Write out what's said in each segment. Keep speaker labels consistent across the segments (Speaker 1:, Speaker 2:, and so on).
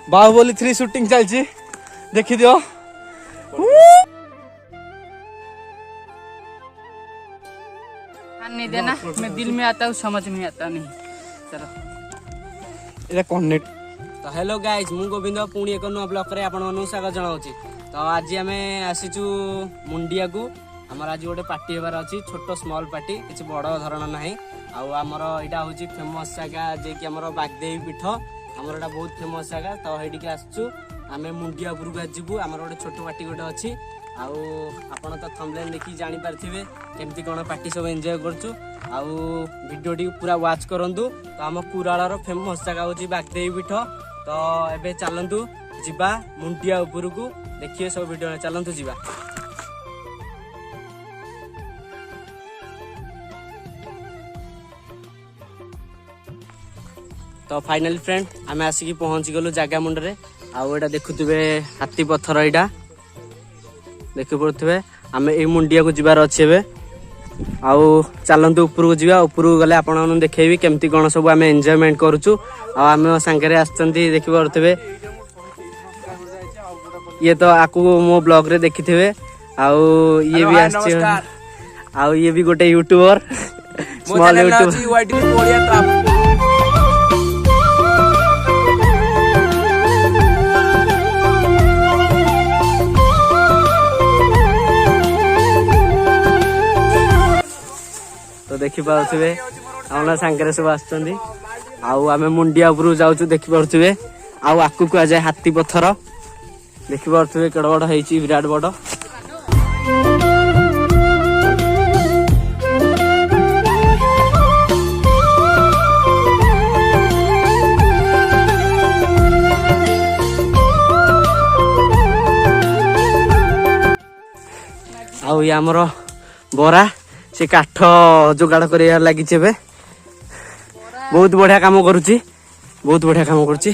Speaker 1: Baahubali 3 shooting चलती देखी दियो।
Speaker 2: नहीं देना, मैं दिल में आता हूँ समझ में आता नहीं। चलो
Speaker 1: ये कनेक्ट।
Speaker 3: तो हेलो गाइज मु गोविंद पुणी एक नुआ ब्लॉक रे आपण मानू स्वागत जनाऊँगी। तो आज आम आसीचु मुंडिया को आमर आज गोटे पार्टी होबार अच्छी छोट स्मॉल पार्टी किसी बड़ धरण ना आमर यहाँ हूँ फेमस जगह जे कि आमर बागदेवी पीठ आमर एटा बहुत फेमस जगह। तो ये आसचु आम मुंडिया उपरको आज जीवु आमर गोटे छोट पार्टी गोटे अच्छी आपण तो थंबनेल देखि जानी पारथिबे केमती कोन पार्टी सब एंजॉय करछु वीडियो टी पूरा वॉच करंतु। तो आम कुराळर फेमस जगह होची बागदेवी पीठ। तो एबे चलंतु जिबा मुंडिया उपरको देखिए सब वीडियो में चलंतु जिबा। तो फाइनली फ्रेंड आम आसिक पहुंची गलु जगह मुंडरे आटा देखुवे हाथी पत्थर यहाँ देखी पड़े आम ये मुंडिया को जीवार अच्छे चलतु उपरको जा उपरको गले आपन देखेबी केमती कौन सब आम एंजॉयमेंट करुचु आम सांगे आसती देखी पड़े ये तो आपको मो ब्लॉग रे देखी थे ये भी आउ ये भी गोटे यूट्यूबर स्मॉल यूट्यूबर। तो देखी पारे आम सांगे सब आम मुंडिया उपरू जाऊँ देखी पारे आकू कह जाए हाथी पत्थर देखी पारे केड़ बड़ है विराट बड़। आउ ये आमर बरा से काठ जोगाड़ कर लगी बहुत बढ़िया काम करुच्ची बहुत बढ़िया काम करुच्ची।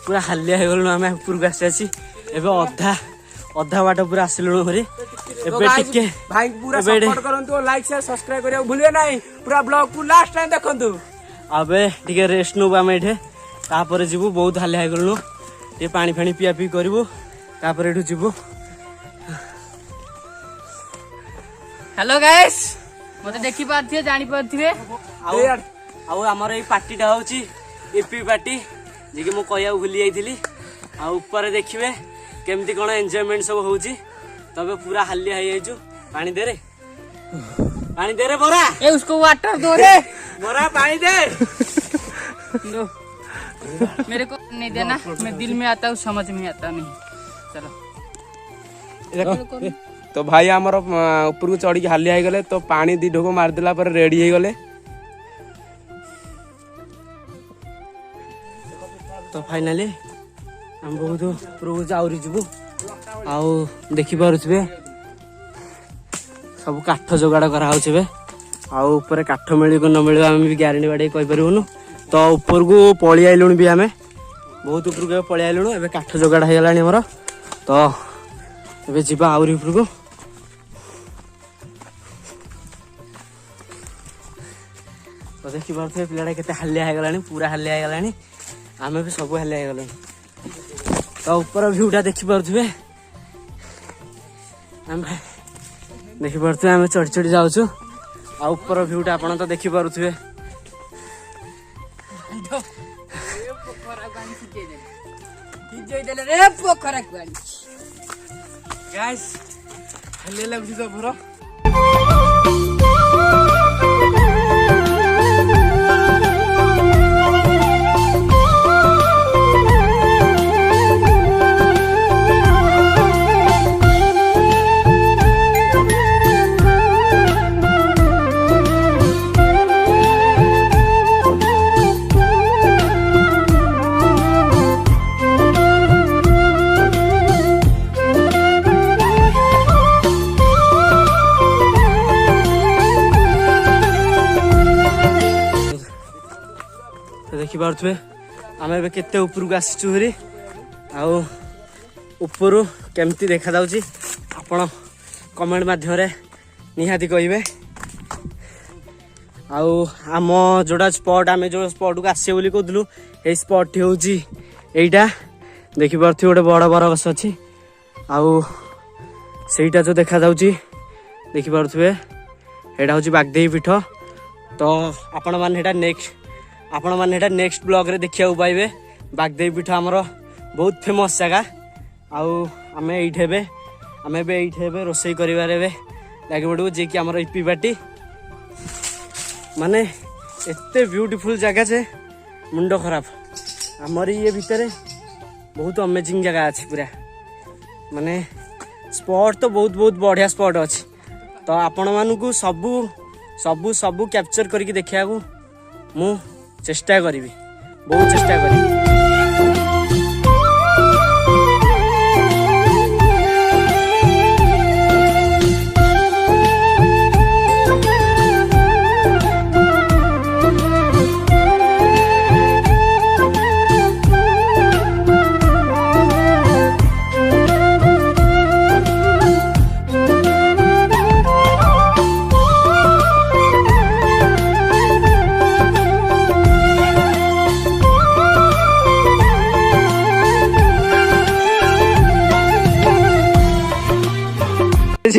Speaker 3: पूरा हालिया हो गलु आम उपरको आसी अधा अधा बाट पूरा आसिलु भाई पूरा सपोर्ट करंतु लाइक शेयर सब्सक्राइब करियो भूलिए नहीं पूरा ब्लॉग को लास्ट टाइम देखंतु। अबे टिके रेस्ट नबु आम ये तापर जीवु बहुत हालिया हो गलु ये पानी फानी पिया पी करू तापर एठू जीवु।
Speaker 2: हेलो गाइस मते देखि पारथिए जानि पारथिए
Speaker 3: आमर ये पार्टीटा होची एपी पार्टी जे कि मु कहया भूली जाइथिली ऊपर देखिबे केमती कोन एन्जॉयमेंट सब होची। तबे पूरा हालिया हो जाइछु पानी दे रे बोरा
Speaker 2: ए उसको वाटर दो रे
Speaker 3: बोरा पानी दे
Speaker 2: दो मेरे को नहीं देना, मैं दिल में आता हूँ समझ में आता नहीं। चलो
Speaker 1: तो भाई आमर ऊपर को चढ़ी हालिया हो गले तो पानी दी ढोक मारदेला पर रेडी हो गले।
Speaker 3: तो फाइनाली हम बहुत ऊपर जाऊरी जीवु आउ देखी पारे सब काठ जोगाड़ करावे आउे काठ मिल न मिल आम भी ग्यारंटी बाड़े कहीपरूनु। तो ऊपर को पलि आइलुण भी आम बहुत ऊपर को पलि आइलुण ए काठ जोगाड़ हो गलानी हमर। तो ए जीवा आउरी ऊपर को तो देखी पारे पिलाटा केते हालिया हो गलानी पूरा हालिया हो गलानी आम भी सब हालिया हो गलानी। तो ऊपर भ्यूटा देखी पारे आम देखी पारे आम चढ़ी चढ़ी जाऊँ ऊपर भ्यूटा आपन तो देखी पारे गाइस हल्ले लगुच तो पूरा देखी पारे आम ए केते उपरको आसीचु ऊपर केमती देखा जाउची आपण कमेंट माध्यम निहाती कहे आउ आम जोड़ा स्पॉट आम जो स्पॉट को आसे बोली कहूँ ये स्पॉट टी हूँ यहीटा देखिपे गोटे बड़ बरगछ अच्छी आउ सेटा जो देखा देखिपे एटा हूँ बागदेवी पीठ तो आपण मैंने नेक्स्ट ब्लॉग रे देखा पाइबे बागदेवी पीठ आमर बहुत फेमस जगह आउ आम ये रोसई कर लगे पड़ू जी कि आमर इपी पार्टी माने एते ब्यूटीफुल जगह से मुंड खराब आमर ये भितर बहुत अमेजिंग जगह अच्छी पूरा माने स्पॉट तो बहुत बढ़िया स्पॉट अच्छी तो आपण मानू सबू सबू सबू कैप्चर करके देखा मु चेष्टा करी बहुत चेष्टा करी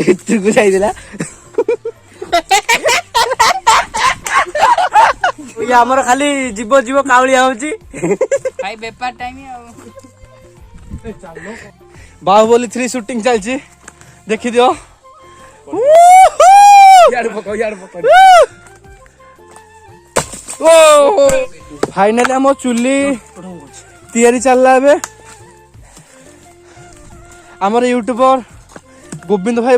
Speaker 3: ଭିତରକୁ ଯାଇଥିଲା ଆମର ଖାଲି ଯିବ ଯିବ କାଉଳିଆ ହଉଛି
Speaker 2: ଭାଇ ବେପାର ଟାଇମ ଆଉ
Speaker 1: बाहुबली 3 शूटिंग चलची देखी दियो फाइनली हम चुली तैयारी चलला एबे हमर यूट्यूबर गोविंद भाई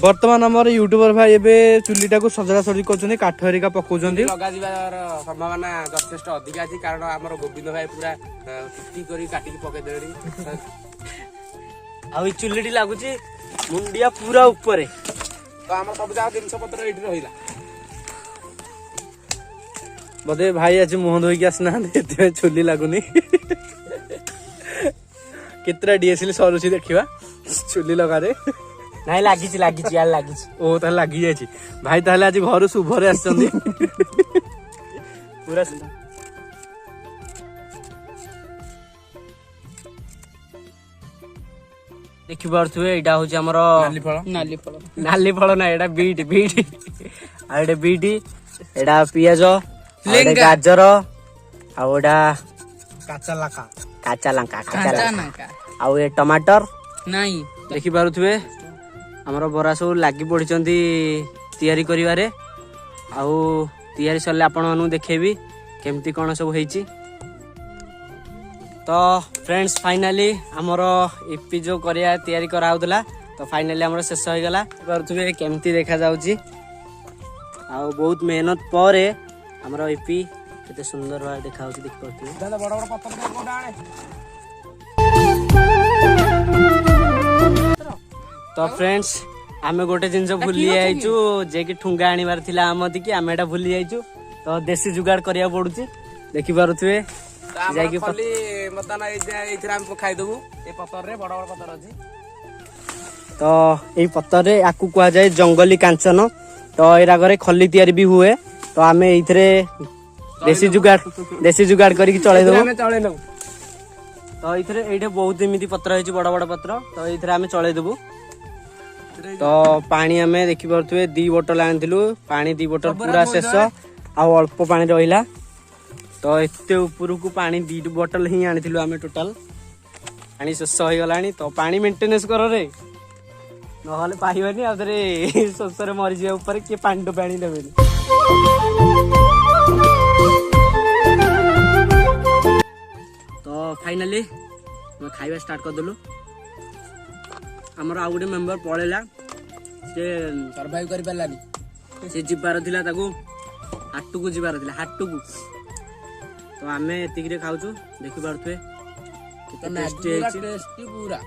Speaker 1: वर्तमान आमर यूट्यूबर भाई एबे चुलीटा को सजड़ा सजी कर काठ हरिका पकाउछन्ती
Speaker 3: लगा दिबार संभावना यथेष्ट अधिक अछि कारण हमर गोविंद भाई पूरा टिकटी करी काटी पके देड़ी आ ई चुलीटी लागुची मुंडिया पूरा ऊपर तो हमर सब जा जिंस पत्र एठी रहिला
Speaker 1: बोधे भाई आज मुह धोई आसना चुली लगुनि केतरा डीएसएल सरुची देखिबा चुली लगा रे
Speaker 3: नहीं लागिची लागिची यार लागिची
Speaker 1: ओ ताले लागी जायछि भाई ताले आज घर शुभरे आछन्ती
Speaker 3: पूरा देखि पारथुए एटा होची हमर नाली फळ ना एटा बीट बीट आ एटा बीट एटा पियाज एटा गाजर आ ओडा काचा लंका आ ए टमाटर
Speaker 2: नहीं
Speaker 3: देखि पारुथुए हमर बरा सब लागि पड़िचंती तैयारी करिवारे आउ तैयारी सरले आपण मानु देखेबी केमती कोन सब हेची तो फ्रेंड्स फाइनली हमर ईपी जो करिया तैयारी करा होतला तो फाइनली हमर शेष हो गला पारुथुए केमती देखा जाउची आउ बहुत मेहनत परे हमर ईपी केते सुंदर बा देखा होची देख पारुथुए दादा बड़ बड़ पत्थर कोडा आने तो फ्रेंड्स आमे गोटे जिनस भूली जाइचु जे कि ठुंगा आनिबार थिला आमति कि आमे एटा भूली जाइचु तो देसी जुगाड़ करिया पडुची देखि पारुथुए जाय कि खाली मताना एथरा हम खाइ दबु ए पत्थर रे बड़ बड़ पत्थर अछि तो ए पत्थर रे आकु कुआ जाय जंगली कांचन तो एरा घरे खल्ली तयारी भी हुए तो आमे एथरे देसी जुगाड़ करी चले दबु आमे चले नो तो एथरे एठे बहुत एमिति पत्र हेची बड़ बड़ पत्र तो एथरे आमे चले दबु तो पानी आमे देखि परथुए 2 बोतल आनथिलु पानी 2 बोतल पूरा शेष आ अल्प पानी रहिला तो एते ऊपर को पानी 2 बोतल ही आनथिलु आमे टोटल पानी शेष होई गलानी तो पानी मेंटेनेंस करो रे नहले पाइबनी आ रे ससरे मरि जे ऊपर के पानी तो पानी देबेनी तो फाइनली मैं खाइबा स्टार्ट कर देलु हमर आ गुटे मेंबर पळेला से सर्वाइव करि परलानी से जिबार थिला ताको हाटू को जिबार थिला हाटू को तो आमे एतिक रे खाउछु देखि पारथुए टेस्टी पूरा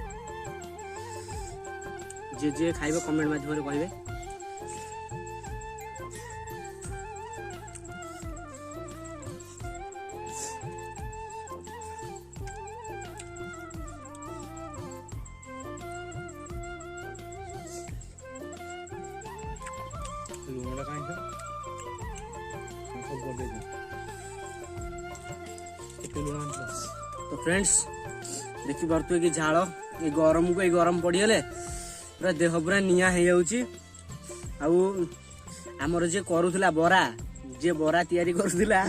Speaker 3: जे खाइबो कमेंट माध्यम रे कहिबे
Speaker 1: ଲୁଣଟା କାହିଁକି ସବୁ କରିଦେଇଛି କେତେ ଲୁଣ ଆଣିଛ
Speaker 3: ତ ଫ୍ରେଣ୍ଡସ୍ ଦେଖିପାରୁଥିବେ କି ଝାଳ ଏଇ ଗରମକୁ ଏଇ ଗରମ ପଡ଼ିଗଲେ ପୁରା ଦେହ ପୁରା ନିଆଁ ହେଇଯାଉଛି। ଆଉ ଆମର ଯିଏ କରୁଥିଲା ବରା, ଯିଏ ବରା ତିଆରି କରୁଥିଲା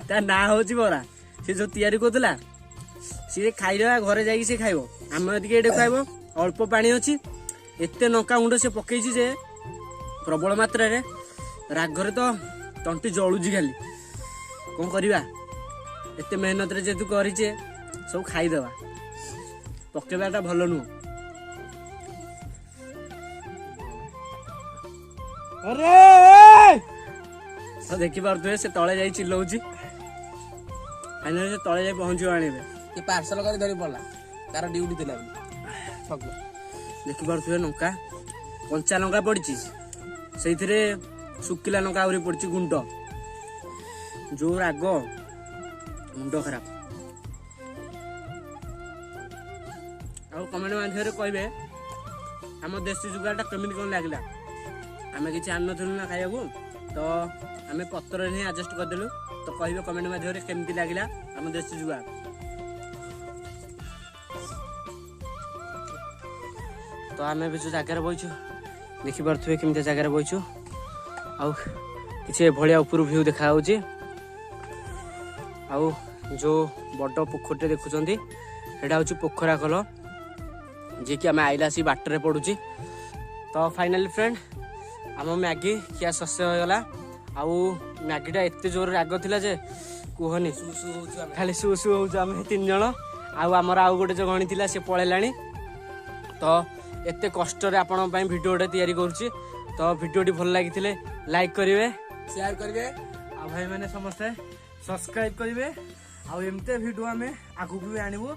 Speaker 3: ତା ନାଁ ହଉଛି ବରା। ସେ ଯୋଉ ତିଆରି କରୁଥିଲା ସିଏ ଖାଇଦେବା ଘରେ ଯାଇକି ସେ ଖାଇବ, ଆମେ ଟିକେ ଏଇଠି ଖାଇବ। ଅଳ୍ପ ପାଣି ଅଛି, ଏତେ ଲଙ୍କା ଗୁଣ୍ଡ ସେ ପକେଇଛି ଯେ ପ୍ରବଳ ମାତ୍ରାରେ, ରାଗରେ ତ ତଣ୍ଟି ଜଳୁଛି ଖାଲି। କଣ କରିବା, ଏତେ ମେହନତରେ ଯେହେତୁ କରିଛେ ସବୁ ଖାଇଦେବା, ପକେଇବାଟା ଭଲ ନୁହଁ।
Speaker 1: ଆରେ
Speaker 3: ତ ଦେଖିପାରୁଥିବେ ସେ ତଳେ ଯାଇ ଚିଲଉଛି। ଫାଇନାଲି ସେ ତଳେ ଯାଇ ପହଞ୍ଚିବ ଆଣିବେ।
Speaker 4: ସେ ପାର୍ସଲ କରି ଧରି ପଡିଲା, ତାର ଡ୍ୟୁଟି ଥିଲା ବୋଲି।
Speaker 3: ଦେଖିପାରୁଥିବେ ଲଙ୍କା, କଞ୍ଚା ଲଙ୍କା ପଡିଛି, ସେଇଥିରେ ଶୁଖିଲା ଲଙ୍କା ଆହୁରି ପଡିଛି ଗୁଣ୍ଡ। ଯୋଉ ରାଗ, ମୁଣ୍ଡ ଖରାପ। ଆଉ କମେଣ୍ଟ ମାଧ୍ୟମରେ କହିବେ ଆମ ଦେଶୀ ଯୁଗାଟା କେମିତି କଣ ଲାଗିଲା। ଆମେ କିଛି ଆଣିନଥିଲୁ ନା ଖାଇବାକୁ, ତ ଆମେ ପତ୍ରରେ ହିଁ ଆଡଜଷ୍ଟ କରିଦେଲୁ। ତ କହିବେ କମେଣ୍ଟ ମାଧ୍ୟମରେ କେମିତି ଲାଗିଲା ଆମ ଦେଶୀ ଯୁଗା। ତ ଆମେ ଏବେ ଯୋଉ ଜାଗାରେ ବଇଛୁ ଦେଖିପାରୁଥିବେ କେମିତି ଜାଗାରେ ବଇଛୁ। ଆଉ କିଛି ଏଭଳିଆ ଉପରୁ ଭିଉ ଦେଖାଯାଉଛି। ଆଉ ଯୋଉ ବଡ଼ ପୋଖରୀଟେ ଦେଖୁଛନ୍ତି ସେଇଟା ହଉଛି ପୋଖରା ଖୋଲ, ଯିଏକି ଆମେ ଆଇଲା ଆସି ବାଟରେ ପଡୁଛି। ତ ଫାଇନାଲି ଫ୍ରେଣ୍ଡ ଆମ ମ୍ୟାଗି ଖିଆ ଶସ୍ୟ ହେଇଗଲା। ଆଉ ମ୍ୟାଗିଟା ଏତେ ଜୋର ରାଗ ଥିଲା ଯେ କୁହନି, ଖାଲି ସୁ ସୁ ହଉଛୁ ଆମେ 3 ଜଣ। ଆଉ ଆମର ଆଉ ଗୋଟେ ଯୋଉ ଗଣି ଥିଲା ସେ ପଳେଇଲାଣି। ତ ଏତେ କଷ୍ଟରେ ଆପଣଙ୍କ ପାଇଁ ଭିଡ଼ିଓଟା ତିଆରି କରୁଛି। ତ ଭିଡ଼ିଓଟି ଭଲ ଲାଗିଥିଲେ ଲାଇକ୍ କରିବେ,
Speaker 4: ସେୟାର କରିବେ,
Speaker 1: ଆଉ ଭାଇମାନେ ସମସ୍ତେ ସବସ୍କ୍ରାଇବ କରିବେ। ଆଉ ଏମିତି ଭିଡ଼ିଓ ଆମେ ଆଗକୁ ବି ଆଣିବୁ।